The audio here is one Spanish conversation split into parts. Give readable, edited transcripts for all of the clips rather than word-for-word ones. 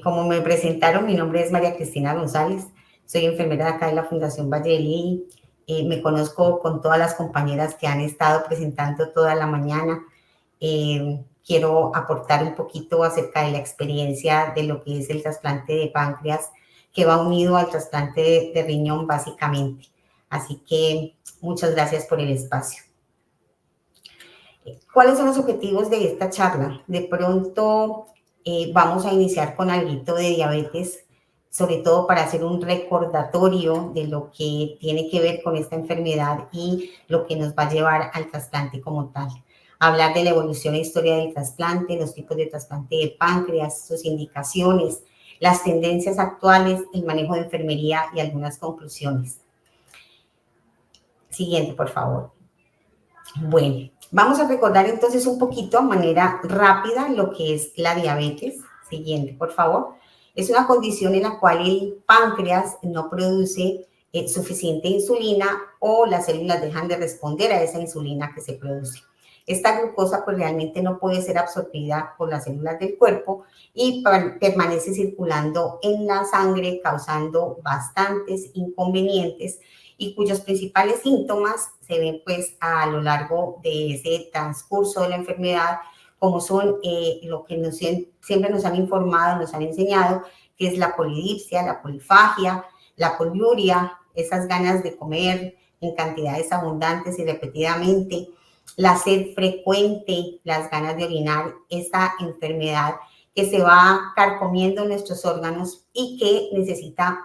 Como me presentaron, mi nombre es María Cristina González, soy enfermera de acá de la Fundación Valle del Lili. Me conozco con todas las compañeras que han estado presentando toda la mañana. Quiero aportar un poquito acerca de la experiencia de lo que es el trasplante de páncreas, que va unido al trasplante de riñón básicamente. Así que muchas gracias por el espacio. ¿Cuáles son los objetivos de esta charla? De pronto vamos a iniciar con algo de diabetes, sobre todo para hacer un recordatorio de lo que tiene que ver con esta enfermedad y lo que nos va a llevar al trasplante como tal. Hablar de la evolución e historia del trasplante, los tipos de trasplante de páncreas, sus indicaciones, las tendencias actuales, el manejo de enfermería y algunas conclusiones. Siguiente, por favor. Bueno, vamos a recordar entonces un poquito, de manera rápida, lo que es la diabetes. Siguiente, por favor. Es una condición en la cual el páncreas no produce suficiente insulina o las células dejan de responder a esa insulina que se produce. Esta glucosa pues realmente no puede ser absorbida por las células del cuerpo y permanece circulando en la sangre causando bastantes inconvenientes y cuyos principales síntomas se ven pues a lo largo de ese transcurso de la enfermedad, como son lo que siempre nos han informado, nos han enseñado, que es la polidipsia, la polifagia, la poliuria, esas ganas de comer en cantidades abundantes y repetidamente, la sed frecuente, las ganas de orinar, esa enfermedad que se va carcomiendo nuestros órganos y que necesita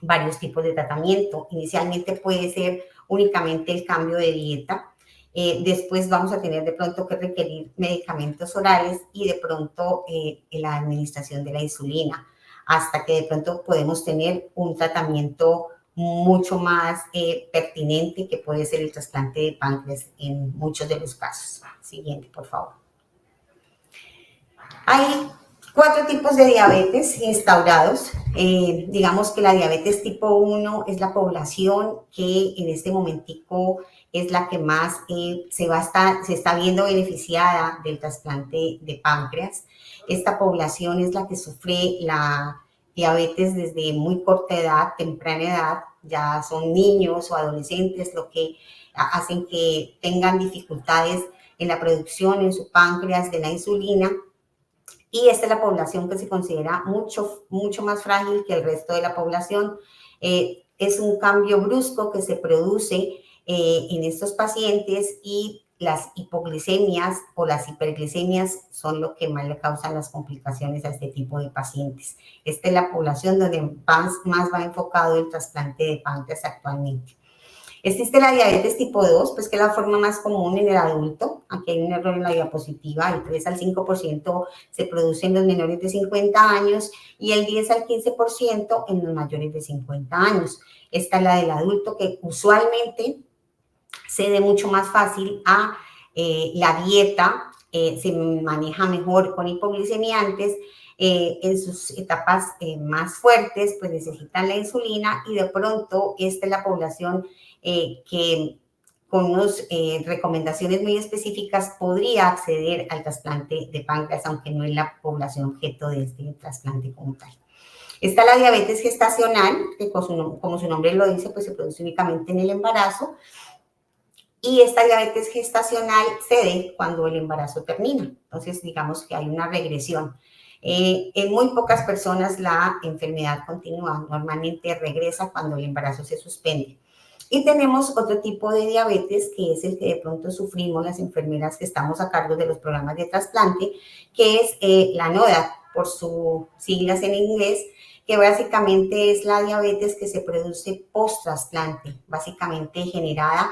varios tipos de tratamiento. Inicialmente puede ser únicamente el cambio de dieta. Después vamos a tener de pronto que requerir medicamentos orales y de pronto la administración de la insulina, hasta que de pronto podemos tener un tratamiento mucho más pertinente, que puede ser el trasplante de páncreas en muchos de los casos. Siguiente, por favor. Hay 4 tipos de diabetes instaurados. Digamos que la diabetes tipo 1 es la población que en este momentico es la que más se está viendo beneficiada del trasplante de páncreas. Esta población es la que sufre la diabetes desde muy corta edad, temprana edad, ya son niños o adolescentes, lo que hacen que tengan dificultades en la producción en su páncreas de la insulina. Y esta es la población que se considera mucho más frágil que el resto de la población. Es un cambio brusco que se produce en estos pacientes y las hipoglicemias o las hiperglicemias son lo que más le causan las complicaciones a este tipo de pacientes. Esta es la población donde más va enfocado el trasplante de páncreas actualmente. Existe la diabetes tipo 2, pues que es la forma más común en el adulto. Aquí hay un error en la diapositiva, el 3 al 5% se produce en los menores de 50 años y el 10 al 15% en los mayores de 50 años. Esta es la del adulto, que usualmente cede mucho más fácil a la dieta, se maneja mejor con hipoglicemiantes. En sus etapas más fuertes, pues necesitan la insulina y de pronto esta es la población que con unas recomendaciones muy específicas podría acceder al trasplante de páncreas, aunque no es la población objeto de este trasplante como tal. Está la diabetes gestacional, que como su nombre lo dice, pues se produce únicamente en el embarazo. Y esta diabetes gestacional cede cuando el embarazo termina. Entonces, digamos que hay una regresión. En muy pocas personas la enfermedad continúa. Normalmente regresa cuando el embarazo se suspende. Y tenemos otro tipo de diabetes, que es el que de pronto sufrimos las enfermeras que estamos a cargo de los programas de trasplante, que es la NODA, por sus siglas en inglés, que básicamente es la diabetes que se produce post-trasplante, básicamente generada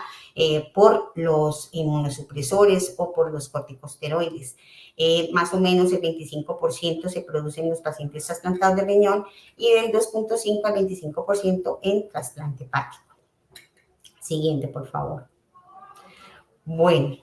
por los inmunosupresores o por los corticosteroides. Más o menos el 25% se produce en los pacientes trasplantados de riñón y del 2.5 al 25% en trasplante hepático. Siguiente, por favor. Bueno,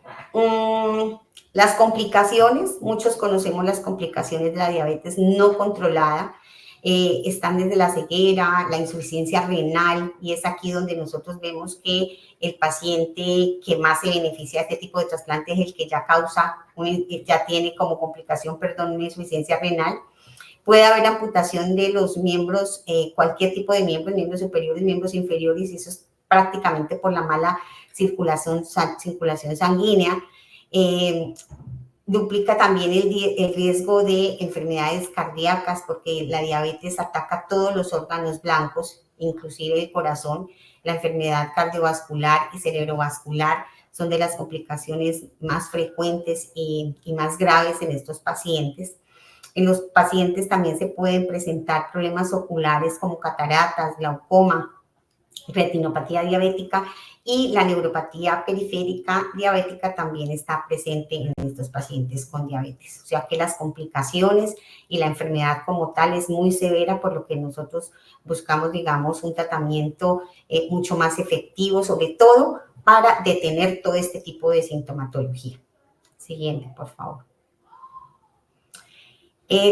las complicaciones, muchos conocemos las complicaciones de la diabetes no controlada. Están desde la ceguera, la insuficiencia renal, y es aquí donde nosotros vemos que el paciente que más se beneficia de este tipo de trasplante es el que ya tiene como complicación, una insuficiencia renal. Puede haber amputación de los miembros, cualquier tipo de miembros superiores, miembros inferiores, y eso es prácticamente por la mala circulación sanguínea. Duplica también el riesgo de enfermedades cardíacas, porque la diabetes ataca todos los órganos blancos, inclusive el corazón. La enfermedad cardiovascular y cerebrovascular son de las complicaciones más frecuentes y más graves en estos pacientes. En los pacientes también se pueden presentar problemas oculares como cataratas, glaucoma, retinopatía diabética, y la neuropatía periférica diabética también está presente en estos pacientes con diabetes. O sea que las complicaciones y la enfermedad como tal es muy severa, por lo que nosotros buscamos, digamos, un tratamiento mucho más efectivo, sobre todo para detener todo este tipo de sintomatología. Siguiente, por favor.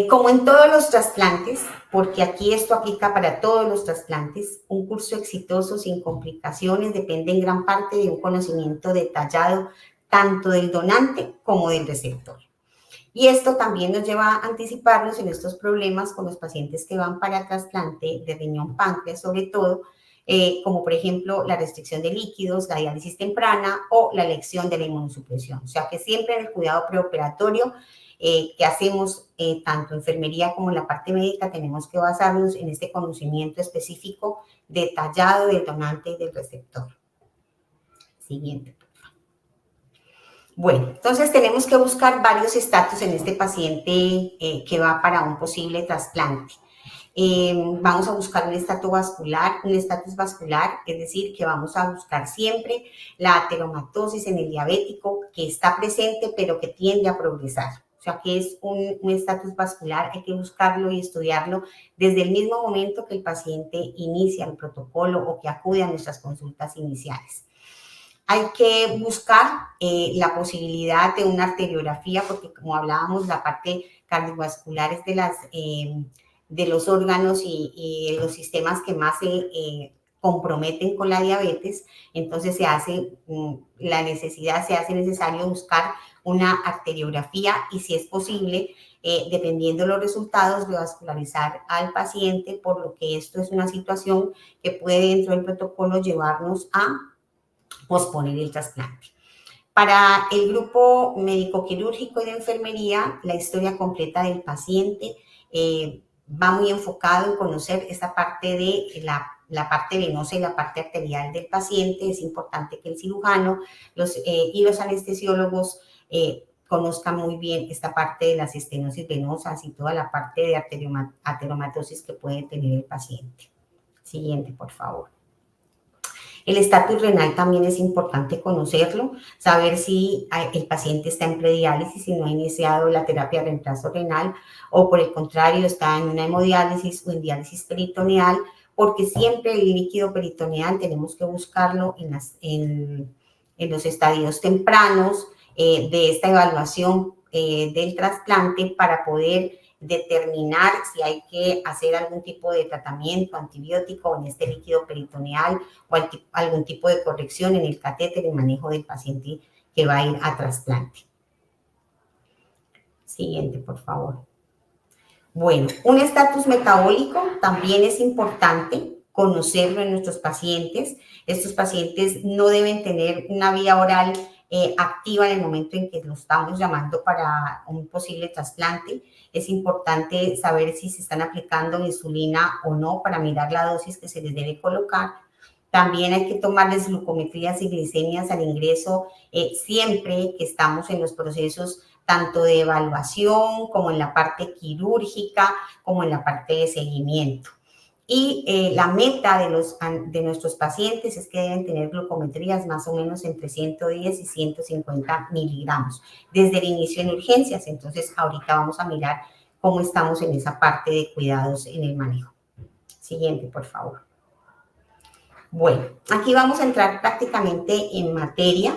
Como en todos los trasplantes, porque aquí esto aplica para todos los trasplantes, un curso exitoso sin complicaciones depende en gran parte de un conocimiento detallado tanto del donante como del receptor. Y esto también nos lleva a anticiparnos en estos problemas con los pacientes que van para trasplante de riñón páncreas, sobre todo, como por ejemplo la restricción de líquidos, la diálisis temprana o la elección de la inmunosupresión. O sea que siempre en el cuidado preoperatorio que hacemos tanto enfermería como en la parte médica, tenemos que basarnos en este conocimiento específico detallado del donante y del receptor. Siguiente. Bueno, entonces tenemos que buscar varios estatus en este paciente que va para un posible trasplante. Vamos a buscar un estatus vascular, es decir, que vamos a buscar siempre la ateromatosis en el diabético, que está presente pero que tiende a progresar. O sea, que es un estatus vascular, hay que buscarlo y estudiarlo desde el mismo momento que el paciente inicia el protocolo o que acude a nuestras consultas iniciales. Hay que buscar la posibilidad de una arteriografía, porque como hablábamos, la parte cardiovascular es de los órganos y los sistemas que más se comprometen con la diabetes. Entonces se hace necesario buscar una arteriografía y, si es posible, dependiendo de los resultados, revascularizar al paciente, por lo que esto es una situación que puede dentro del protocolo llevarnos a posponer el trasplante. Para el grupo médico-quirúrgico y de enfermería, la historia completa del paciente va muy enfocado en conocer esta parte de la parte venosa y la parte arterial del paciente. Es importante que el cirujano y los anestesiólogos conozcan muy bien esta parte de las estenosis venosas y toda la parte de ateromatosis que puede tener el paciente. Siguiente, por favor. El estatus renal también es importante conocerlo, saber si el paciente está en prediálisis, si no ha iniciado la terapia de reemplazo renal, o por el contrario está en una hemodiálisis o en diálisis peritoneal, porque siempre el líquido peritoneal tenemos que buscarlo en los estadios tempranos de esta evaluación del trasplante, para poder determinar si hay que hacer algún tipo de tratamiento antibiótico en este líquido peritoneal o algún tipo de corrección en el catéter de manejo del paciente que va a ir a trasplante. Siguiente, por favor. Bueno, un estatus metabólico también es importante conocerlo en nuestros pacientes. Estos pacientes no deben tener una vía oral activa en el momento en que los estamos llamando para un posible trasplante. Es importante saber si se están aplicando insulina o no, para mirar la dosis que se les debe colocar. También hay que tomarles glucometrías y glicemias al ingreso siempre que estamos en los procesos tanto de evaluación como en la parte quirúrgica, como en la parte de seguimiento. Y la meta de nuestros pacientes es que deben tener glucometrías más o menos entre 110 y 150 miligramos desde el inicio en urgencias. Entonces, ahorita vamos a mirar cómo estamos en esa parte de cuidados en el manejo. Siguiente, por favor. Bueno, aquí vamos a entrar prácticamente en materia.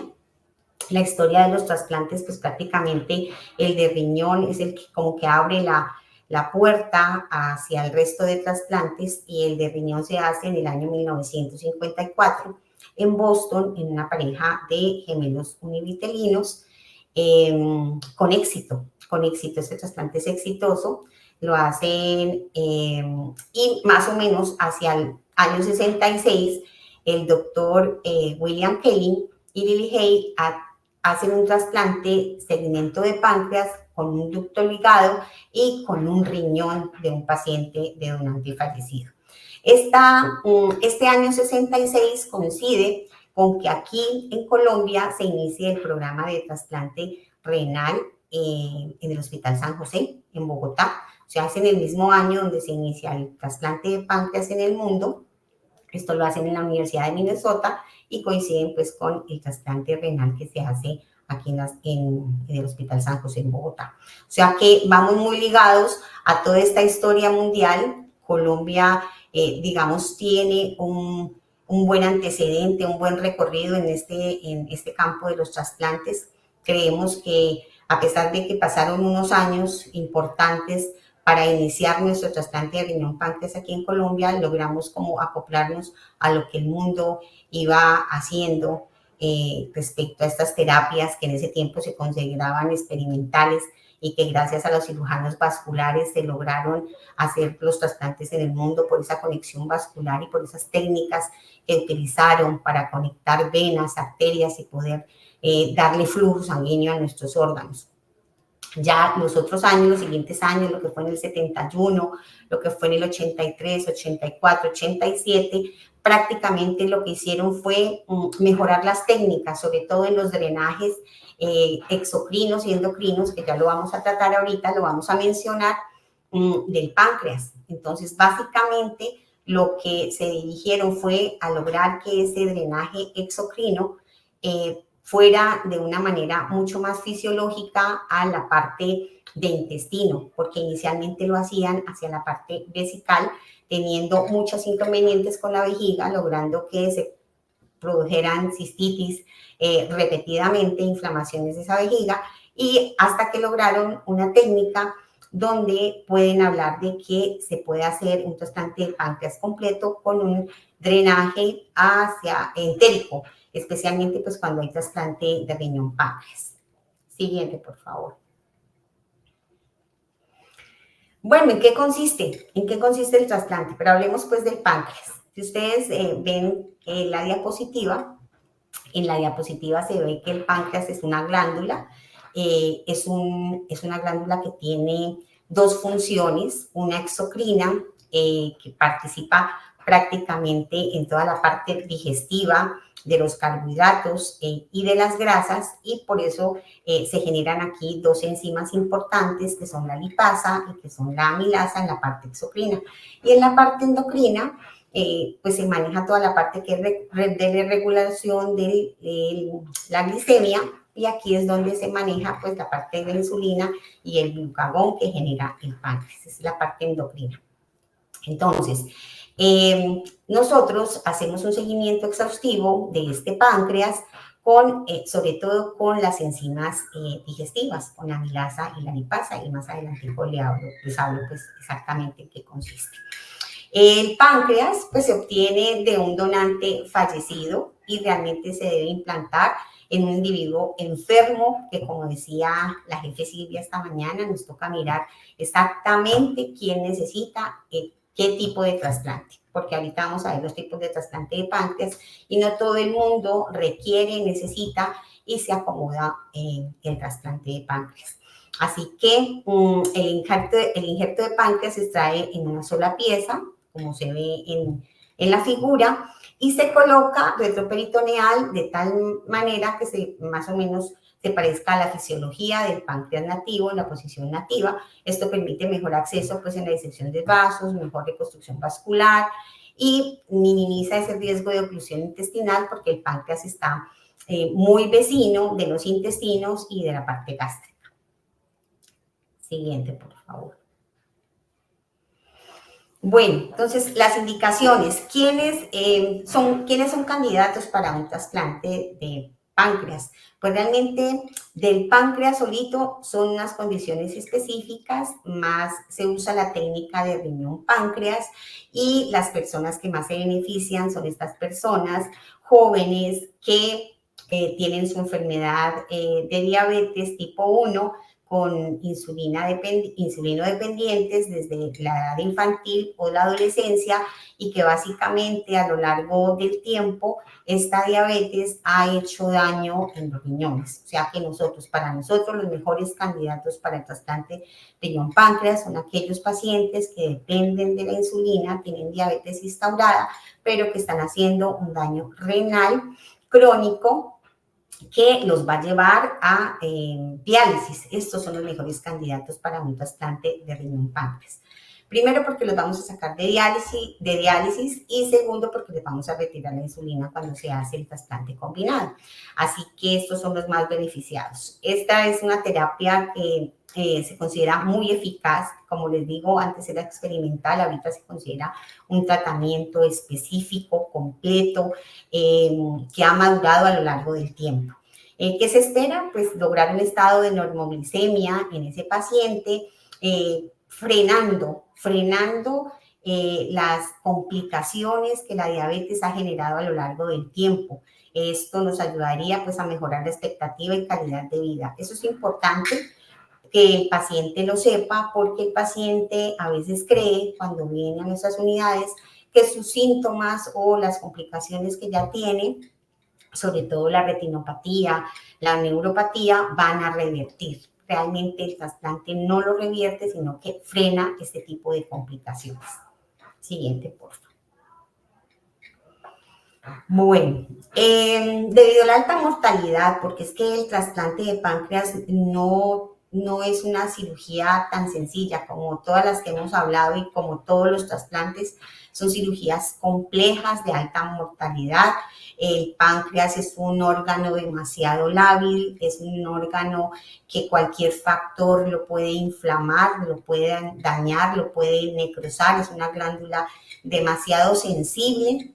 La historia de los trasplantes, pues prácticamente el de riñón es el que como que abre la puerta hacia el resto de trasplantes, y el de riñón se hace en el año 1954 en Boston, en una pareja de gemelos univitelinos. con éxito, este trasplante es exitoso, lo hacen y más o menos hacia el año 66, el doctor William Kelly y Lily Hay hacen un trasplante segmento de páncreas con un ducto ligado y con un riñón de un paciente de donante fallecido. Este año 66 coincide con que aquí en Colombia se inicia el programa de trasplante renal en el Hospital San José, en Bogotá. O sea, es en el mismo año donde se inicia el trasplante de páncreas en el mundo. Esto lo hacen en la Universidad de Minnesota y coinciden pues con el trasplante renal que se hace aquí en el Hospital San José en Bogotá. O sea que vamos muy ligados a toda esta historia mundial. Colombia, digamos, tiene un buen antecedente, un buen recorrido en este campo de los trasplantes. Creemos que a pesar de que pasaron unos años importantes para iniciar nuestro trasplante de riñón páncreas aquí en Colombia, logramos como acoplarnos a lo que el mundo iba haciendo respecto a estas terapias que en ese tiempo se consideraban experimentales y que gracias a los cirujanos vasculares se lograron hacer los trasplantes en el mundo por esa conexión vascular y por esas técnicas que utilizaron para conectar venas, arterias y poder darle flujo sanguíneo a nuestros órganos. Ya los otros años, los siguientes años, lo que fue en el 71, lo que fue en el 83, 84, 87, prácticamente lo que hicieron fue mejorar las técnicas, sobre todo en los drenajes exocrinos y endocrinos, que ya lo vamos a tratar ahorita, lo vamos a mencionar, del páncreas. Entonces, básicamente, lo que se dirigieron fue a lograr que ese drenaje exocrino fuera de una manera mucho más fisiológica a la parte de intestino, porque inicialmente lo hacían hacia la parte vesical, teniendo muchos inconvenientes con la vejiga, logrando que se produjeran cistitis repetidamente, inflamaciones de esa vejiga, y hasta que lograron una técnica donde pueden hablar de que se puede hacer un trasplante de páncreas completo con un drenaje hacia entérico, especialmente pues cuando hay trasplante de riñón páncreas. Siguiente, por favor. Bueno, ¿en qué consiste? ¿En qué consiste el trasplante? Pero hablemos pues del páncreas. Si ustedes ven la diapositiva, en la diapositiva se ve que el páncreas es una glándula, es una glándula que tiene dos funciones, una exocrina que participa prácticamente en toda la parte digestiva de los carbohidratos y de las grasas, y por eso se generan aquí dos enzimas importantes que son la lipasa y que son la amilasa en la parte exocrina. Y en la parte endocrina, pues se maneja toda la parte que es de regulación de la glicemia, y aquí es donde se maneja pues la parte de la insulina y el glucagón que genera el páncreas, es la parte endocrina. Entonces, nosotros hacemos un seguimiento exhaustivo de este páncreas sobre todo con las enzimas digestivas, con la amilasa y la lipasa, y más adelante les hablo pues exactamente en qué consiste. El páncreas pues se obtiene de un donante fallecido y realmente se debe implantar en un individuo enfermo, que como decía la jefe Silvia esta mañana, nos toca mirar exactamente quién necesita qué tipo de trasplante, porque ahorita vamos a ver los tipos de trasplante de páncreas y no todo el mundo requiere, necesita y se acomoda el trasplante de páncreas. Así que el injerto de páncreas se extrae en una sola pieza, como se ve en la figura, y se coloca retroperitoneal de tal manera que más o menos se parezca a la fisiología del páncreas nativo, en la posición nativa. Esto permite mejor acceso pues, en la disección de vasos, mejor reconstrucción vascular y minimiza ese riesgo de oclusión intestinal porque el páncreas está muy vecino de los intestinos y de la parte gástrica. Siguiente, por favor. Bueno, entonces las indicaciones. ¿Quiénes son candidatos para un trasplante de páncreas? Pues realmente del páncreas solito son unas condiciones específicas, más se usa la técnica de riñón páncreas, y las personas que más se benefician son estas personas jóvenes que tienen su enfermedad de diabetes tipo 1 con insulino dependientes desde la edad infantil o la adolescencia y que básicamente a lo largo del tiempo esta diabetes ha hecho daño en los riñones. O sea que para nosotros los mejores candidatos para el trasplante riñón-páncreas son aquellos pacientes que dependen de la insulina, tienen diabetes instaurada, pero que están haciendo un daño renal crónico que los va a llevar a diálisis. Estos son los mejores candidatos para un trasplante de riñón-páncreas. Primero porque los vamos a sacar de diálisis y segundo porque les vamos a retirar la insulina cuando se hace el trasplante combinado. Así que estos son los más beneficiados. Esta es una terapia que se considera muy eficaz. Como les digo, antes era experimental, ahorita se considera un tratamiento específico, completo, que ha madurado a lo largo del tiempo. ¿Qué se espera? Pues lograr un estado de normoglicemia en ese paciente, frenando las complicaciones que la diabetes ha generado a lo largo del tiempo. Esto nos ayudaría pues a mejorar la expectativa y calidad de vida. Eso es importante que el paciente lo sepa porque el paciente a veces cree cuando viene a nuestras unidades que sus síntomas o las complicaciones que ya tiene, sobre todo la retinopatía, la neuropatía, van a revertir. Realmente el trasplante no lo revierte, sino que frena este tipo de complicaciones. Siguiente, por favor. Bueno, debido a la alta mortalidad, porque es que el trasplante de páncreas no es una cirugía tan sencilla como todas las que hemos hablado y como todos los trasplantes, son cirugías complejas de alta mortalidad. El páncreas es un órgano demasiado lábil, es un órgano que cualquier factor lo puede inflamar, lo puede dañar, lo puede necrosar, es una glándula demasiado sensible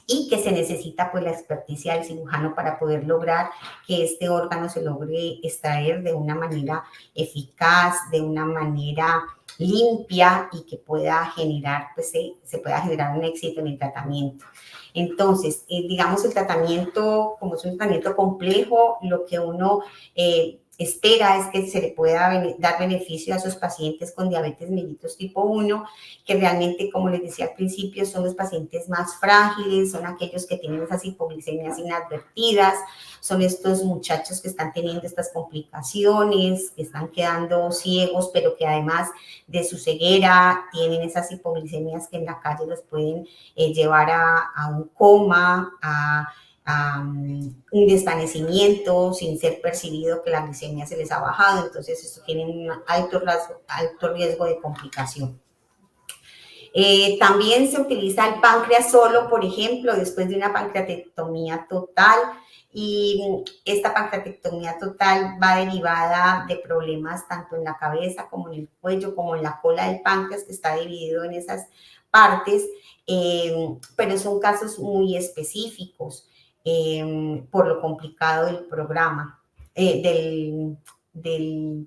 y que se necesita pues la experticia del cirujano para poder lograr que este órgano se logre extraer de una manera eficaz, de una manera limpia y que pueda generar, pues se pueda generar un éxito en el tratamiento. Entonces, digamos, el tratamiento, como es un tratamiento complejo, lo que uno espera es que se le pueda dar beneficio a esos pacientes con diabetes mellitus tipo 1, que realmente, como les decía al principio, son los pacientes más frágiles, son aquellos que tienen esas hipoglicemias inadvertidas, son estos muchachos que están teniendo estas complicaciones, que están quedando ciegos, pero que además de su ceguera tienen esas hipoglicemias que en la calle los pueden llevar a un coma, a un desvanecimiento sin ser percibido que la glicemia se les ha bajado, entonces esto tiene un alto riesgo de complicación. También se utiliza el páncreas solo, por ejemplo, después de una pancreatectomía total, y esta pancreatectomía total va derivada de problemas tanto en la cabeza como en el cuello, como en la cola del páncreas, que está dividido en esas partes, pero son casos muy específicos por lo complicado del programa, del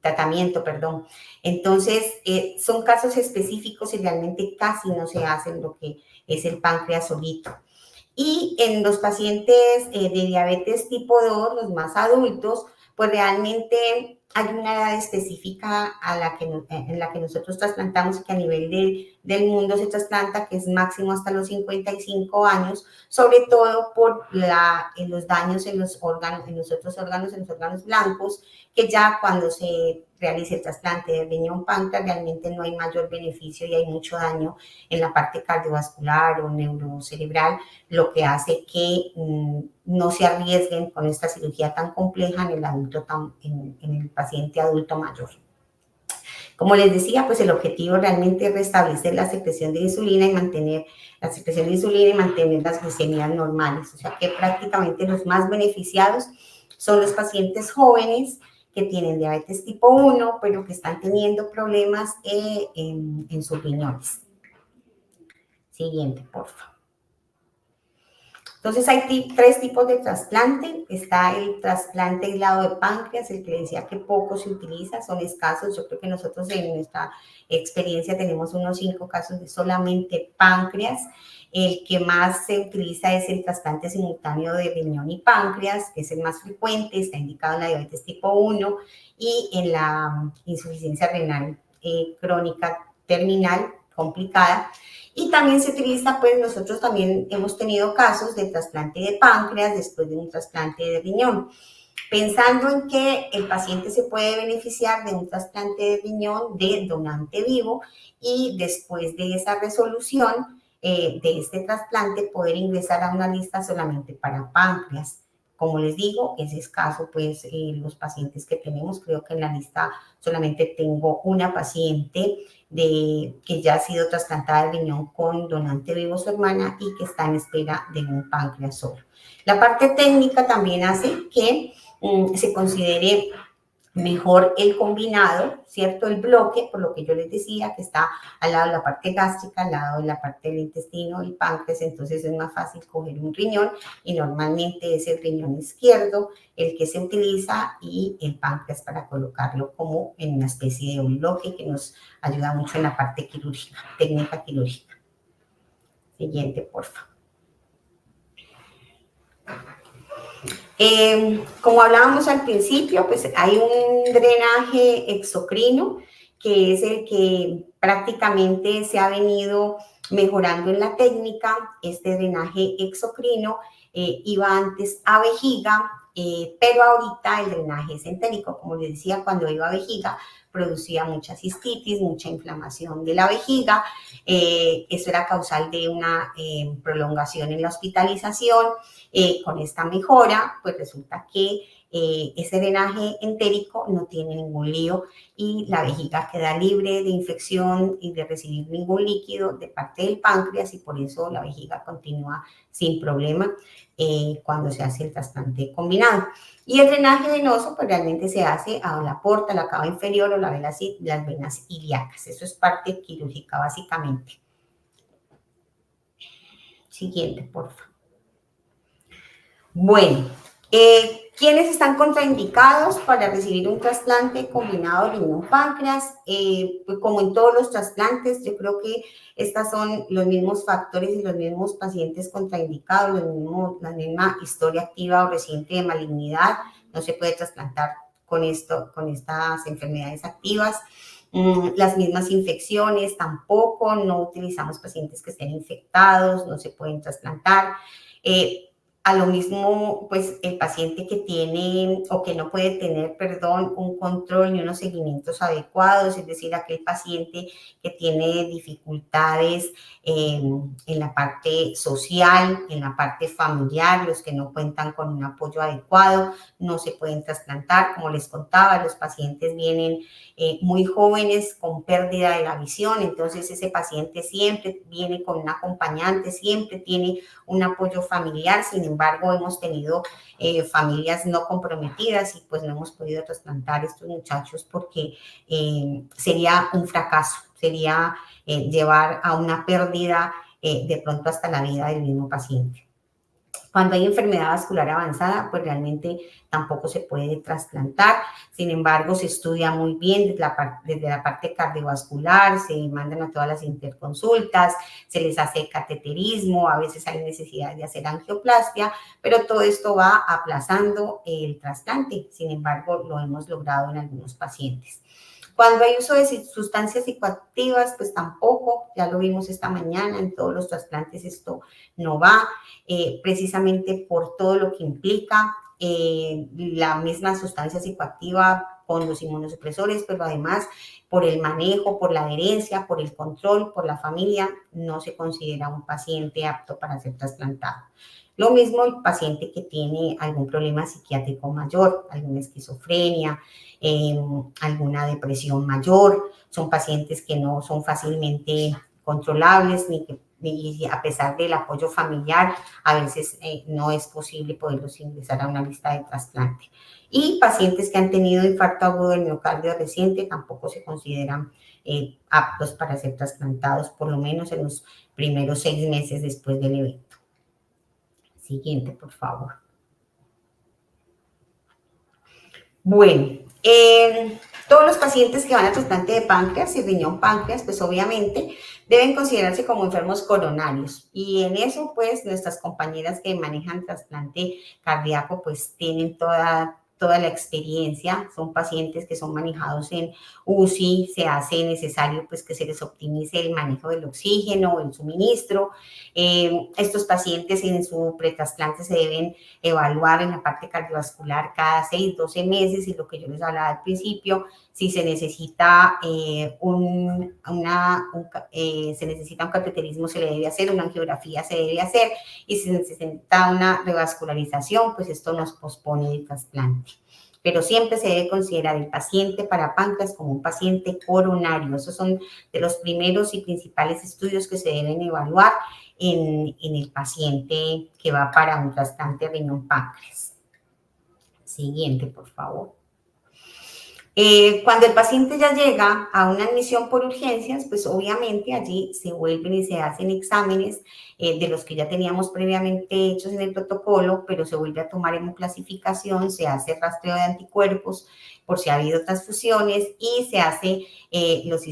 tratamiento, perdón. Entonces, son casos específicos y realmente casi no se hacen lo que es el páncreas solito. Y en los pacientes de diabetes tipo 2, los más adultos, pues realmente hay una edad específica en la que nosotros trasplantamos y que a nivel del mundo se trasplanta, que es máximo hasta los 55 años, sobre todo por los daños en los otros órganos, en los órganos blancos, que ya cuando se realice el trasplante de riñón-páncreas realmente no hay mayor beneficio y hay mucho daño en la parte cardiovascular o neurocerebral, lo que hace que no se arriesguen con esta cirugía tan compleja en el paciente adulto mayor. Como les decía, pues el objetivo realmente es restablecer la secreción de insulina y mantener las glicemias normales. O sea que prácticamente los más beneficiados son los pacientes jóvenes que tienen diabetes tipo 1, pero que están teniendo problemas en sus riñones. Siguiente, por favor. Entonces hay tres tipos de trasplante. Está el trasplante aislado de páncreas, el que le decía que poco se utiliza, son escasos. Yo creo que nosotros en nuestra experiencia tenemos unos 5 casos de solamente páncreas. El que más se utiliza es el trasplante simultáneo de riñón y páncreas, que es el más frecuente, está indicado en la diabetes tipo 1 y en la insuficiencia renal crónica terminal complicada. Y también se utiliza, pues nosotros también hemos tenido casos de trasplante de páncreas después de un trasplante de riñón. Pensando en que el paciente se puede beneficiar de un trasplante de riñón de donante vivo y después de esa resolución de este trasplante poder ingresar a una lista solamente para páncreas. Como les digo, es escaso pues los pacientes que tenemos. Creo que en la lista solamente tengo una paciente que ya ha sido trasplantada de riñón con donante vivo su hermana y que está en espera de un páncreas solo. La parte técnica también hace que se considere mejor el combinado, ¿cierto? El bloque, por lo que yo les decía, que está al lado de la parte gástrica, al lado de la parte del intestino, el páncreas, entonces es más fácil coger un riñón y normalmente es el riñón izquierdo el que se utiliza y el páncreas para colocarlo como en una especie de un bloque que nos ayuda mucho en la parte quirúrgica, técnica quirúrgica. Siguiente, por favor. Como hablábamos al principio, pues hay un drenaje exocrino que es el que prácticamente se ha venido mejorando en la técnica. Este drenaje exocrino iba antes a vejiga, pero ahorita el drenaje es entérico. Como les decía, cuando iba a vejiga producía mucha cistitis, mucha inflamación de la vejiga. Eso era causal de una prolongación en la hospitalización. Con esta mejora, pues resulta que ese drenaje entérico no tiene ningún lío y la vejiga queda libre de infección y de recibir ningún líquido de parte del páncreas y por eso la vejiga continúa sin problema cuando se hace el trasplante combinado. Y el drenaje venoso pues realmente se hace a la porta, la cava inferior o las venas ilíacas. Eso es parte quirúrgica básicamente. Siguiente, por favor. Bueno, ¿quiénes están contraindicados para recibir un trasplante combinado riñón-páncreas? Pues como en todos los trasplantes, yo creo que estos son los mismos factores y los mismos pacientes contraindicados, la misma historia activa o reciente de malignidad. No se puede trasplantar con estas enfermedades activas. Las mismas infecciones tampoco, no utilizamos pacientes que estén infectados, no se pueden trasplantar. A lo mismo, pues el paciente que tiene o que no puede tener, perdón, un control y unos seguimientos adecuados, es decir, aquel paciente que tiene dificultades en la parte social, en la parte familiar, los que no cuentan con un apoyo adecuado, no se pueden trasplantar. Como les contaba, los pacientes vienen muy jóvenes con pérdida de la visión, entonces ese paciente siempre viene con un acompañante, siempre tiene un apoyo familiar. Sin embargo, hemos tenido familias no comprometidas y pues no hemos podido trasplantar a estos muchachos porque sería un fracaso, sería llevar a una pérdida de pronto hasta la vida del mismo paciente. Cuando hay enfermedad vascular avanzada, pues realmente tampoco se puede trasplantar. Sin embargo, se estudia muy bien desde la parte cardiovascular, se mandan a todas las interconsultas, se les hace cateterismo, a veces hay necesidad de hacer angioplastia, pero todo esto va aplazando el trasplante. Sin embargo, lo hemos logrado en algunos pacientes. Cuando hay uso de sustancias psicoactivas, pues tampoco, ya lo vimos esta mañana, en todos los trasplantes esto no va, precisamente por todo lo que implica la misma sustancia psicoactiva con los inmunosupresores, pero además por el manejo, por la adherencia, por el control, por la familia, no se considera un paciente apto para ser trasplantado. Lo mismo el paciente que tiene algún problema psiquiátrico mayor, alguna esquizofrenia, alguna depresión mayor, son pacientes que no son fácilmente controlables ni a pesar del apoyo familiar, a veces no es posible poderlos ingresar a una lista de trasplante. Y pacientes que han tenido infarto agudo del miocardio reciente tampoco se consideran aptos para ser trasplantados, por lo menos en los primeros 6 meses después del evento. Siguiente, por favor. Bueno, todos los pacientes que van a trasplante de páncreas y riñón páncreas, pues obviamente deben considerarse como enfermos coronarios. Y en eso, pues, nuestras compañeras que manejan trasplante cardíaco, pues, tienen toda la experiencia. Son pacientes que son manejados en UCI, se hace necesario, pues, que se les optimice el manejo del oxígeno, el suministro. Estos pacientes en su pretrasplante se deben evaluar en la parte cardiovascular cada 6, 12 meses y lo que yo les hablaba al principio, si se necesita se necesita un cateterismo, se le debe hacer, una angiografía se debe hacer, y si se necesita una revascularización, pues esto nos pospone el trasplante. Pero siempre se debe considerar el paciente para páncreas como un paciente coronario. Esos son de los primeros y principales estudios que se deben evaluar en el paciente que va para un trasplante riñón-páncreas. Siguiente, por favor. Cuando el paciente ya llega a una admisión por urgencias, pues obviamente allí se vuelven y se hacen exámenes de los que ya teníamos previamente hechos en el protocolo, pero se vuelve a tomar hemoclasificación, se hace rastreo de anticuerpos por si ha habido transfusiones y se hace los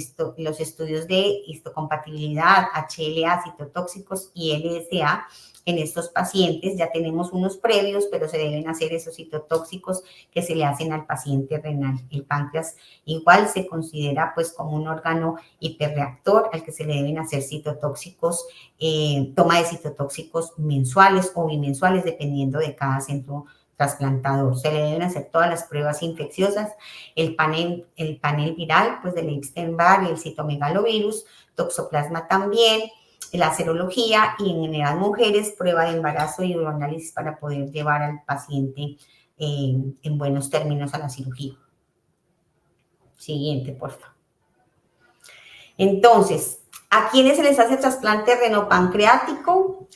estudios de histocompatibilidad, HLA, citotóxicos y LSA. En estos pacientes ya tenemos unos previos, pero se deben hacer esos citotóxicos que se le hacen al paciente renal. El páncreas igual se considera pues como un órgano hiperreactor al que se le deben hacer citotóxicos, toma de citotóxicos mensuales o bimensuales dependiendo de cada centro trasplantador. Se le deben hacer todas las pruebas infecciosas, el panel viral pues del Epstein-Barr y el citomegalovirus, toxoplasma también, la serología y en las mujeres prueba de embarazo y uroanálisis para poder llevar al paciente en buenos términos a la cirugía. Siguiente, por favor. Entonces, ¿a quiénes se les hace trasplante renopancreático?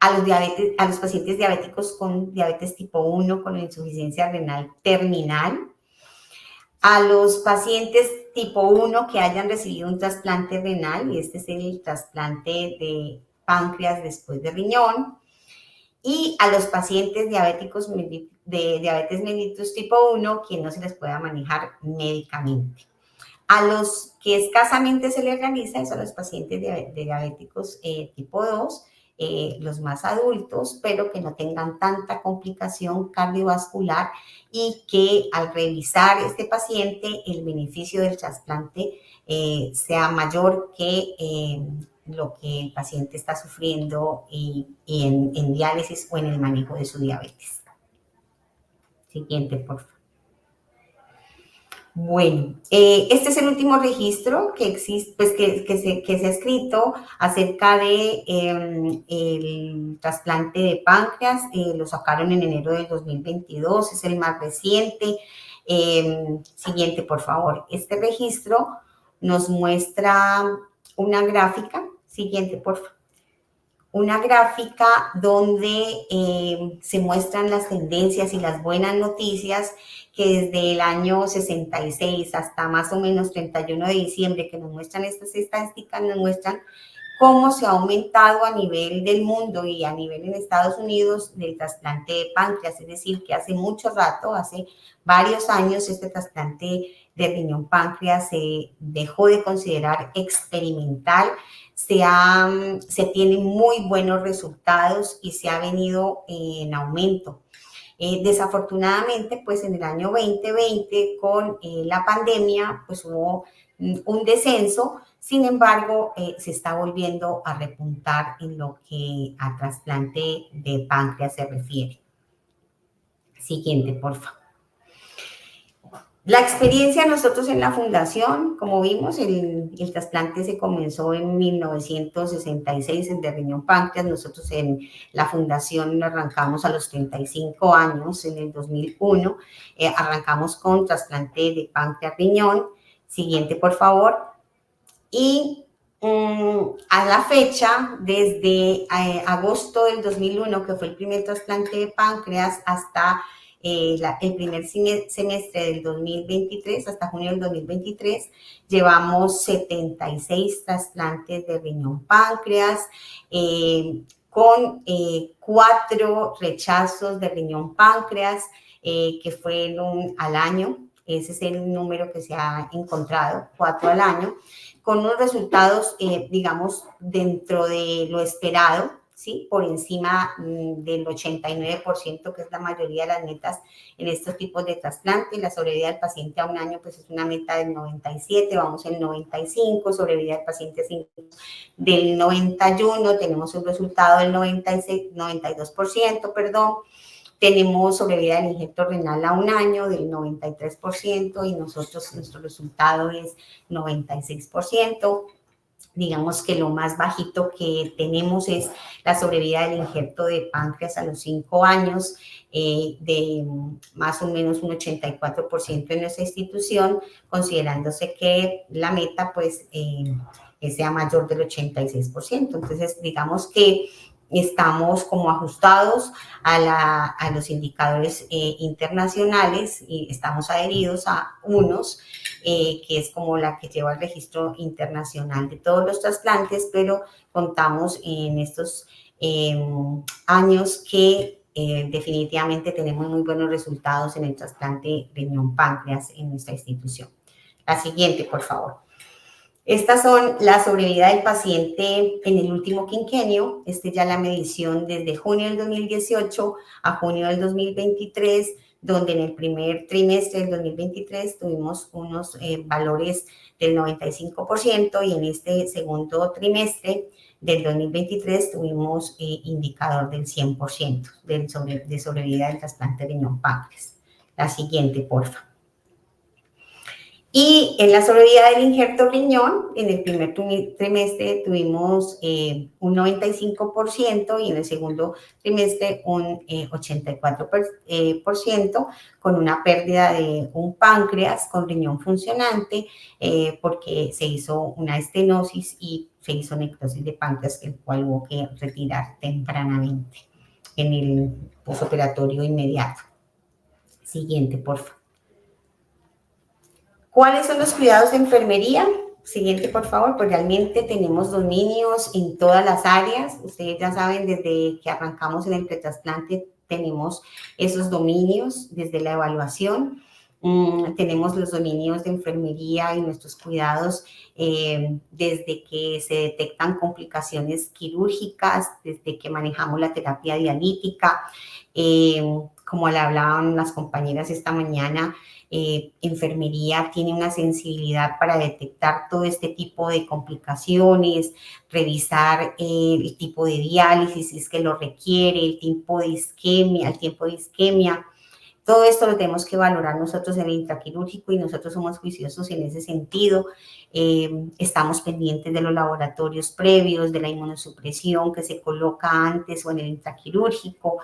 A los pacientes diabéticos con diabetes tipo 1 con insuficiencia renal terminal, a los pacientes tipo 1 que hayan recibido un trasplante renal, y este es el trasplante de páncreas después de riñón, y a los pacientes diabéticos de diabetes mellitus tipo 1 que no se les pueda manejar médicamente. A los que escasamente se les realiza es a los pacientes de diabéticos tipo 2, los más adultos, pero que no tengan tanta complicación cardiovascular y que al revisar este paciente el beneficio del trasplante sea mayor que lo que el paciente está sufriendo en diálisis o en el manejo de su diabetes. Siguiente, por favor. Bueno, este es el último registro que existe, pues que se ha escrito acerca de el trasplante de páncreas. Lo sacaron en enero del 2022, es el más reciente. Siguiente, por favor. Este registro nos muestra una gráfica. Siguiente, por favor. Una gráfica donde se muestran las tendencias y las buenas noticias que desde el año 66 hasta más o menos 31 de diciembre, que nos muestran estas estadísticas, nos muestran cómo se ha aumentado a nivel del mundo y a nivel en Estados Unidos del trasplante de páncreas, es decir, que hace mucho rato, hace varios años, este trasplante de riñón páncreas se dejó de considerar experimental, se tienen muy buenos resultados y se ha venido en aumento. Desafortunadamente, pues en el año 2020 con la pandemia, pues hubo un descenso. Sin embargo, se está volviendo a repuntar en lo que a trasplante de páncreas se refiere. Siguiente, por favor. La experiencia de nosotros en la fundación, como vimos, el trasplante se comenzó en 1966, el de riñón páncreas. Nosotros en la fundación arrancamos a los 35 años, en el 2001, arrancamos con trasplante de páncreas riñón. Siguiente, por favor. Y a la fecha, desde agosto del 2001, que fue el primer trasplante de páncreas, hasta el primer semestre del 2023, hasta junio del 2023, llevamos 76 trasplantes de riñón páncreas. con 4 rechazos de riñón páncreas que fueron al año. Ese es el número que se ha encontrado, 4 al año, con unos resultados, digamos, dentro de lo esperado, ¿sí? Por encima del 89%, que es la mayoría de las metas en estos tipos de trasplante. La sobrevida del paciente a un año, pues es una meta del 97, vamos en 95, sobrevida del paciente del 91, tenemos un resultado del 96, 92%, perdón. Tenemos sobrevida del injerto renal a un año del 93% y nuestro resultado es 96%. Digamos que lo más bajito que tenemos es la sobrevida del injerto de páncreas a los 5 años, de más o menos un 84% en nuestra institución, considerándose que la meta pues sea mayor del 86%. Entonces, digamos que estamos como ajustados a los indicadores internacionales y estamos adheridos a unos, que es como la que lleva el registro internacional de todos los trasplantes, pero contamos en estos años que definitivamente tenemos muy buenos resultados en el trasplante riñón-páncreas en nuestra institución. La siguiente, por favor. Estas son la sobrevida del paciente en el último quinquenio. Ya la medición desde junio del 2018 a junio del 2023, donde en el primer trimestre del 2023 tuvimos unos valores del 95% y en este segundo trimestre del 2023 tuvimos indicador del 100% de sobrevida del trasplante de riñón páncreas. La siguiente, porfa. Y en la sobrevida del injerto riñón, en el primer trimestre tuvimos un 95% y en el segundo trimestre un 84%, con una pérdida de un páncreas con riñón funcionante, porque se hizo una estenosis y se hizo necrosis de páncreas, el cual hubo que retirar tempranamente en el posoperatorio inmediato. Siguiente, por favor. ¿Cuáles son los cuidados de enfermería? Siguiente, por favor. Pues realmente tenemos dominios en todas las áreas. Ustedes ya saben, desde que arrancamos en el pretrasplante tenemos esos dominios desde la evaluación. Tenemos los dominios de enfermería y nuestros cuidados desde que se detectan complicaciones quirúrgicas, desde que manejamos la terapia dialítica. Como le hablaban las compañeras esta mañana, enfermería tiene una sensibilidad para detectar todo este tipo de complicaciones, revisar el tipo de diálisis si es que lo requiere, el tiempo de isquemia. Todo esto lo tenemos que valorar nosotros en el intraquirúrgico y nosotros somos juiciosos en ese sentido. Estamos pendientes de los laboratorios previos, de la inmunosupresión que se coloca antes o en el intraquirúrgico.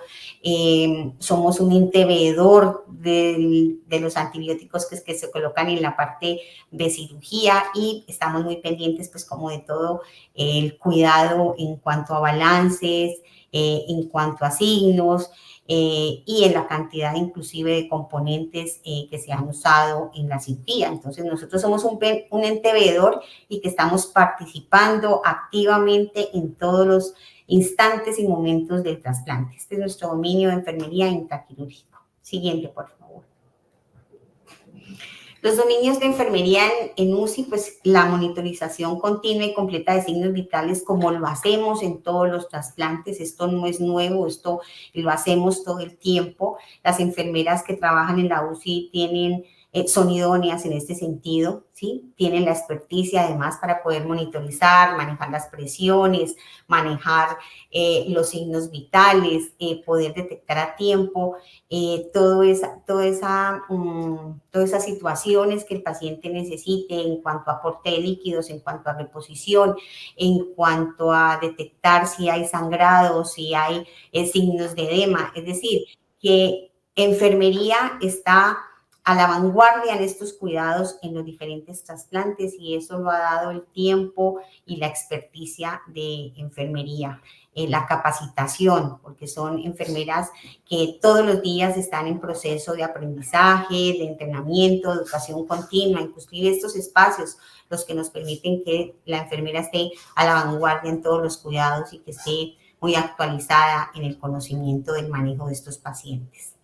Somos un ente veedor de los antibióticos que se colocan en la parte de cirugía y estamos muy pendientes pues como de todo el cuidado en cuanto a balances, en cuanto a signos, y en la cantidad inclusive de componentes que se han usado en la cirugía. Entonces nosotros somos un ente veedor y que estamos participando activamente en todos los instantes y momentos del trasplante. Este es nuestro dominio de enfermería intraquirúrgico. Siguiente, por favor. Los dominios de enfermería en UCI, pues la monitorización continua y completa de signos vitales, como lo hacemos en todos los trasplantes. Esto no es nuevo, esto lo hacemos todo el tiempo. Las enfermeras que trabajan en la UCI son idóneas en este sentido, ¿sí? Tienen la experticia además para poder monitorizar, manejar las presiones, manejar los signos vitales, poder detectar a tiempo todas esas situaciones que el paciente necesite en cuanto a aporte de líquidos, en cuanto a reposición, en cuanto a detectar si hay sangrado, si hay signos de edema. Es decir, que enfermería está a la vanguardia en estos cuidados en los diferentes trasplantes y eso lo ha dado el tiempo y la experticia de enfermería. La capacitación, porque son enfermeras que todos los días están en proceso de aprendizaje, de entrenamiento, de educación continua, inclusive estos espacios los que nos permiten que la enfermera esté a la vanguardia en todos los cuidados y que esté muy actualizada en el conocimiento del manejo de estos pacientes.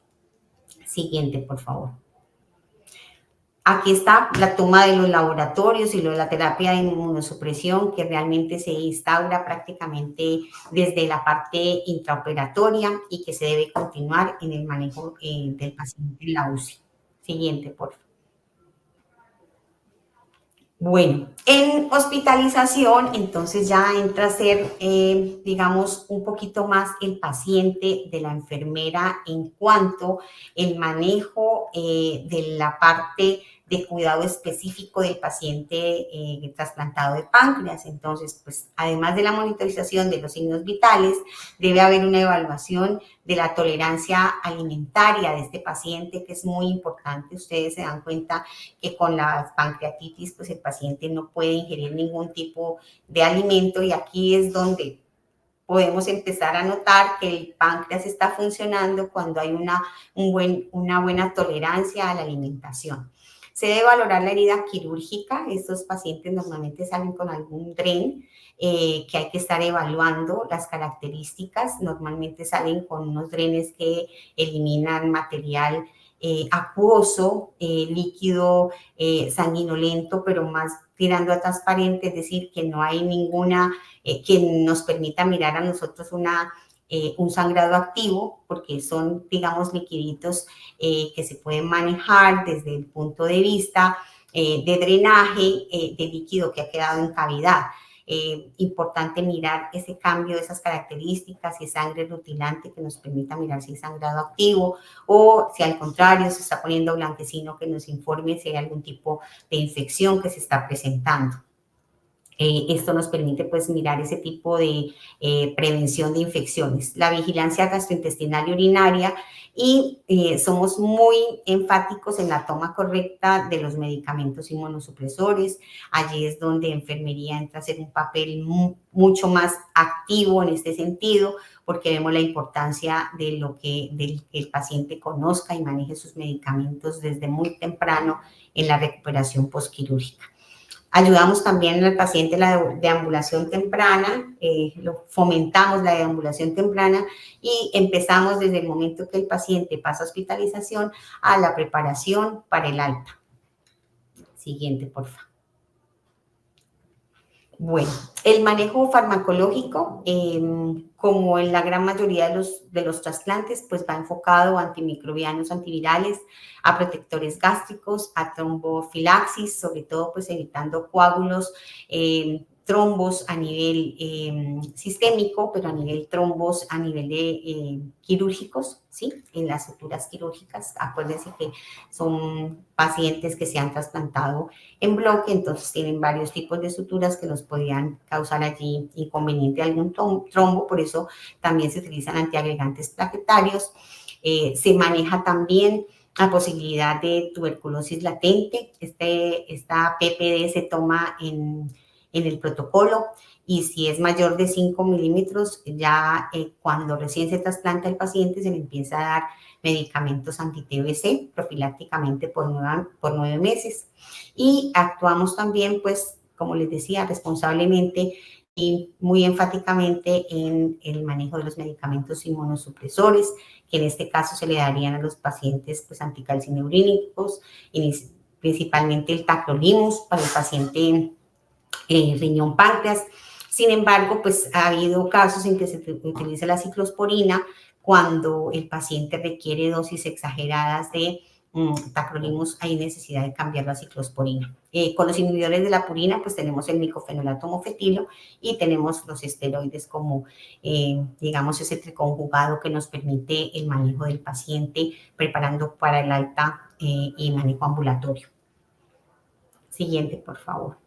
Siguiente, por favor. Aquí está la toma de los laboratorios y la terapia de inmunosupresión que realmente se instaura prácticamente desde la parte intraoperatoria y que se debe continuar en el manejo del paciente en la UCI. Siguiente, por favor. Bueno, en hospitalización, entonces ya entra a ser, digamos, un poquito más el paciente de la enfermera en cuanto el manejo de la parte de cuidado específico del paciente trasplantado de páncreas. Entonces, pues, además de la monitorización de los signos vitales, debe haber una evaluación de la tolerancia alimentaria de este paciente, que es muy importante. Ustedes se dan cuenta que con la pancreatitis, pues el paciente no puede ingerir ningún tipo de alimento y aquí es donde podemos empezar a notar que el páncreas está funcionando cuando hay una buena tolerancia a la alimentación. Se debe valorar la herida quirúrgica. Estos pacientes normalmente salen con algún DREN que hay que estar evaluando las características. Normalmente salen con unos drenes que eliminan material acuoso, líquido sanguinolento, pero más tirando a transparente, es decir, que no hay ninguna que nos permita mirar a nosotros un sangrado activo, porque son, digamos, liquiditos que se pueden manejar desde el punto de vista de drenaje de líquido que ha quedado en cavidad. Importante mirar ese cambio, esas características, si es sangre rutilante que nos permita mirar si es sangrado activo o si al contrario se está poniendo blanquecino, que nos informe si hay algún tipo de infección que se está presentando. Esto nos permite pues mirar ese tipo de prevención de infecciones. La vigilancia gastrointestinal y urinaria y somos muy enfáticos en la toma correcta de los medicamentos inmunosupresores. Allí es donde enfermería entra a hacer un papel mucho más activo en este sentido, porque vemos la importancia de que el paciente conozca y maneje sus medicamentos desde muy temprano en la recuperación postquirúrgica. Ayudamos también al paciente la deambulación temprana, fomentamos la deambulación temprana y empezamos desde el momento que el paciente pasa a hospitalización a la preparación para el alta. Siguiente, por favor. Bueno, el manejo farmacológico, como en la gran mayoría de los trasplantes, pues va enfocado a antimicrobianos, antivirales, a protectores gástricos, a trombofilaxis, sobre todo pues evitando coágulos, trombos a nivel sistémico, pero a nivel trombos a nivel de quirúrgicos, ¿sí? En las suturas quirúrgicas, acuérdense que son pacientes que se han trasplantado en bloque, entonces tienen varios tipos de suturas que nos podían causar allí inconveniente algún trombo, por eso también se utilizan antiagregantes plaquetarios. Se maneja también la posibilidad de tuberculosis latente. Esta PPD se toma en el protocolo y si es mayor de 5 milímetros, ya cuando recién se trasplanta el paciente se le empieza a dar medicamentos anti-TBC profilácticamente por 9 meses. Y actuamos también, pues, como les decía, responsablemente y muy enfáticamente en el manejo de los medicamentos inmunosupresores, que en este caso se le darían a los pacientes pues, anticalcinurínicos, principalmente el tacrolimus para el paciente riñón páncreas. Sin embargo, pues ha habido casos en que se utiliza la ciclosporina cuando el paciente requiere dosis exageradas de tacrolimus, hay necesidad de cambiar la ciclosporina. Con los inhibidores de la purina, pues tenemos el micofenolato mofetilo y tenemos los esteroides como, digamos, ese triconjugado que nos permite el manejo del paciente preparando para el alta y manejo ambulatorio. Siguiente, por favor.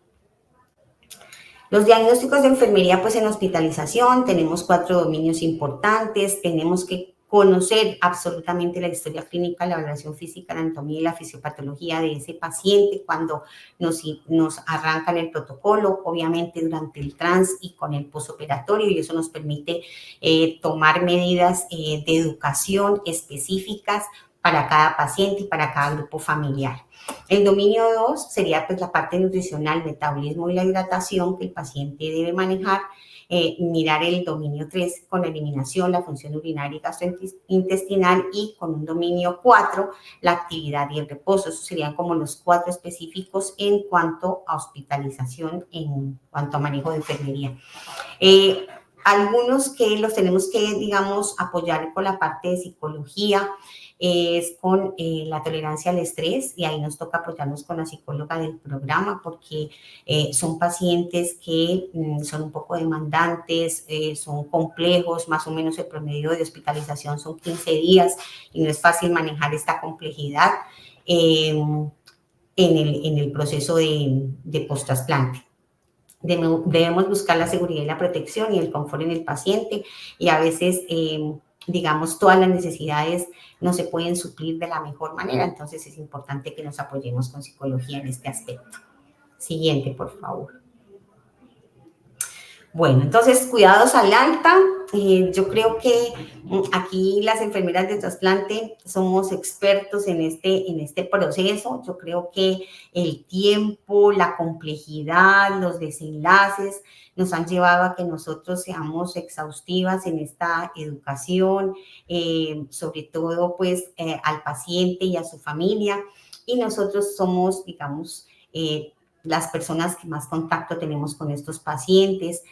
Los diagnósticos de enfermería, pues en hospitalización, tenemos 4 dominios importantes, tenemos que conocer absolutamente la historia clínica, la valoración física, la anatomía y la fisiopatología de ese paciente cuando nos arrancan el protocolo, obviamente durante el trans y con el posoperatorio, y eso nos permite tomar medidas de educación específicas para cada paciente y para cada grupo familiar. El dominio 2 sería pues la parte nutricional, metabolismo y la hidratación que el paciente debe manejar. Mirar el dominio 3 con la eliminación, la función urinaria y gastrointestinal, y con un dominio 4 la actividad y el reposo. Esos serían como los 4 específicos en cuanto a hospitalización, en cuanto a manejo de enfermería. Algunos que los tenemos que, digamos, apoyar con la parte de psicología, es con la tolerancia al estrés, y ahí nos toca apoyarnos con la psicóloga del programa porque son pacientes que son un poco demandantes, son complejos, más o menos el promedio de hospitalización son 15 días y no es fácil manejar esta complejidad en el proceso de post-trasplante. Debemos buscar la seguridad y la protección y el confort en el paciente, y a veces, digamos, todas las necesidades no se pueden suplir de la mejor manera, entonces es importante que nos apoyemos con psicología en este aspecto. Siguiente, por favor. Bueno, entonces, cuidados al alta. Yo creo que aquí las enfermeras de trasplante somos expertos en este proceso. Yo creo que el tiempo, la complejidad, los desenlaces nos han llevado a que nosotros seamos exhaustivas en esta educación, sobre todo pues al paciente y a su familia. Y nosotros somos, digamos, las personas que más contacto tenemos con estos pacientes.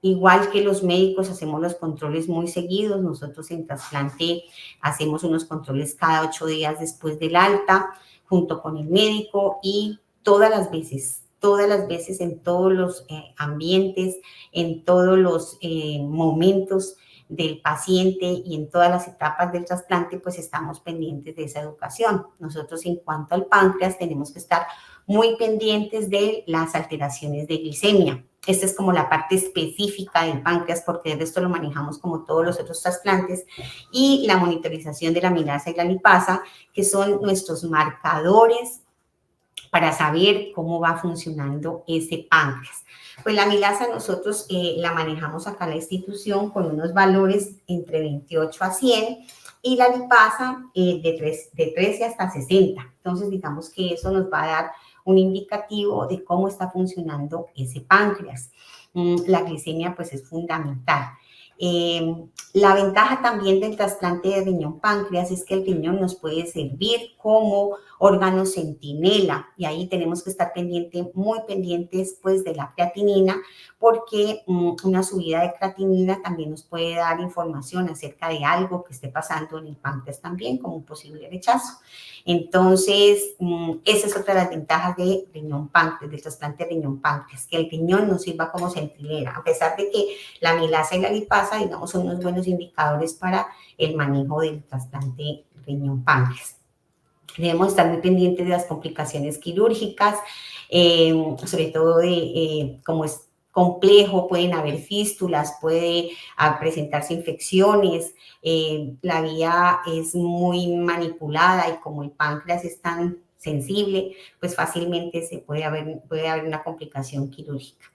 Igual que los médicos, hacemos los controles muy seguidos. Nosotros en trasplante hacemos unos controles cada 8 días después del alta, junto con el médico, y todas las veces, en todos los ambientes, en todos los momentos del paciente y en todas las etapas del trasplante, pues estamos pendientes de esa educación. Nosotros, en cuanto al páncreas, tenemos que estar muy pendientes de las alteraciones de glicemia. Esta es como la parte específica del páncreas, porque el resto lo manejamos como todos los otros trasplantes, y la monitorización de la amilasa y la lipasa, que son nuestros marcadores para saber cómo va funcionando ese páncreas. Pues la amilasa nosotros la manejamos acá en la institución con unos valores entre 28 a 100, y la lipasa de 13 hasta 60. Entonces, digamos que eso nos va a dar un indicativo de cómo está funcionando ese páncreas. La glicemia pues es fundamental. La ventaja también del trasplante de riñón-páncreas es que el riñón nos puede servir como órgano centinela, y ahí tenemos que estar muy pendientes pues de la creatinina, porque una subida de creatinina también nos puede dar información acerca de algo que esté pasando en el páncreas también, como un posible rechazo. Entonces, esa es otra de las ventajas de riñón-páncreas, del trasplante de riñón-páncreas, que el riñón nos sirva como centinela, a pesar de que la amilasa y la lipasa, digamos, son unos buenos indicadores para el manejo del trasplante riñón-páncreas. Debemos estar muy pendientes de las complicaciones quirúrgicas, sobre todo de cómo es complejo, pueden haber fístulas, puede presentarse infecciones, la vía es muy manipulada, y como el páncreas es tan sensible, pues fácilmente puede haber una complicación quirúrgica.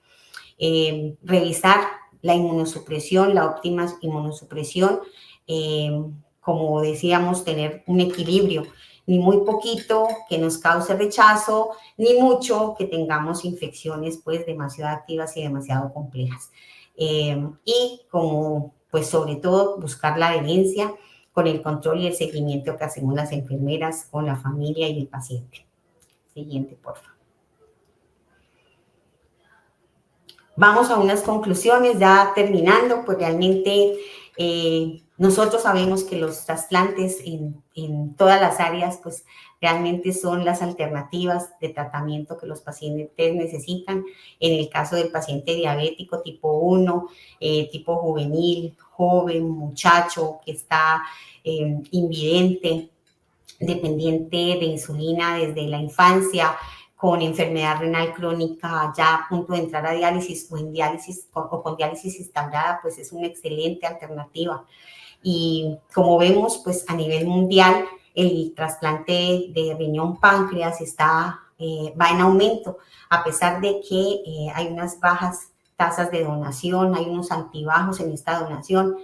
Revisar la inmunosupresión, la óptima inmunosupresión, como decíamos, tener un equilibrio, ni muy poquito que nos cause rechazo, ni mucho que tengamos infecciones pues demasiado activas y demasiado complejas. Y como pues sobre todo buscar la adherencia con el control y el seguimiento que hacemos las enfermeras con la familia y el paciente. Siguiente, por favor. Vamos a unas conclusiones, ya terminando, pues realmente nosotros sabemos que los trasplantes en todas las áreas, pues realmente son las alternativas de tratamiento que los pacientes necesitan. En el caso del paciente diabético tipo 1, tipo juvenil, joven, muchacho que está invidente, dependiente de insulina desde la infancia, con enfermedad renal crónica, ya a punto de entrar a diálisis o en diálisis o con diálisis instaurada, pues es una excelente alternativa. Y como vemos, pues a nivel mundial, el trasplante de riñón-páncreas va en aumento, a pesar de que hay unas bajas tasas de donación, hay unos altibajos en esta donación.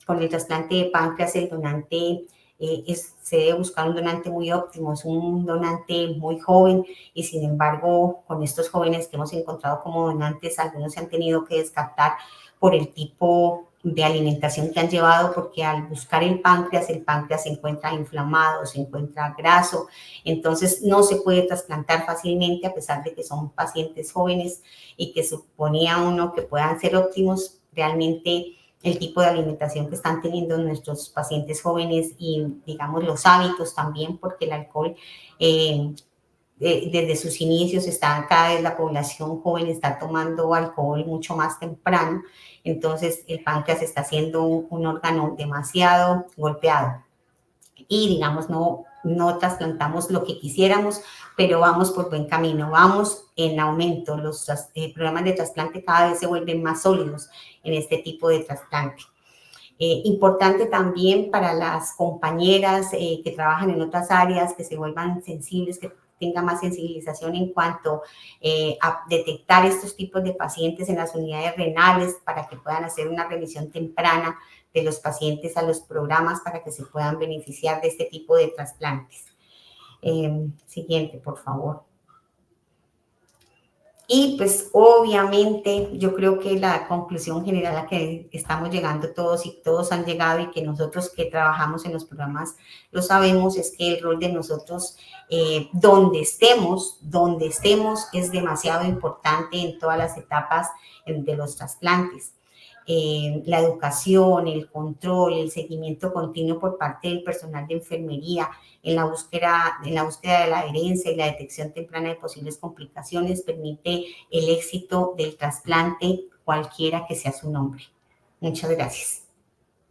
Con el trasplante de páncreas, el donante se debe buscar un donante muy óptimo, es un donante muy joven y sin embargo con estos jóvenes que hemos encontrado como donantes, algunos se han tenido que descartar por el tipo de alimentación que han llevado, porque al buscar el páncreas se encuentra inflamado, se encuentra graso, entonces no se puede trasplantar fácilmente a pesar de que son pacientes jóvenes y que suponía uno que puedan ser óptimos. Realmente el tipo de alimentación que están teniendo nuestros pacientes jóvenes y digamos los hábitos también, porque el alcohol desde sus inicios está cada vez la población joven está tomando alcohol mucho más temprano, entonces el páncreas está siendo un órgano demasiado golpeado y digamos no trasplantamos lo que quisiéramos, pero vamos por buen camino, vamos en aumento, los programas de trasplante cada vez se vuelven más sólidos en este tipo de trasplante. Importante también para las compañeras que trabajan en otras áreas, que se vuelvan sensibles, que tenga más sensibilización en cuanto a detectar estos tipos de pacientes en las unidades renales para que puedan hacer una revisión temprana de los pacientes a los programas para que se puedan beneficiar de este tipo de trasplantes. Siguiente, por favor. Y pues obviamente yo creo que la conclusión general a la que estamos llegando todos y todos han llegado y que nosotros que trabajamos en los programas lo sabemos es que el rol de nosotros donde estemos es demasiado importante en todas las etapas de los trasplantes. La educación, el control, el seguimiento continuo por parte del personal de enfermería, en la búsqueda de la adherencia y la detección temprana de posibles complicaciones permite el éxito del trasplante, cualquiera que sea su nombre. Muchas gracias.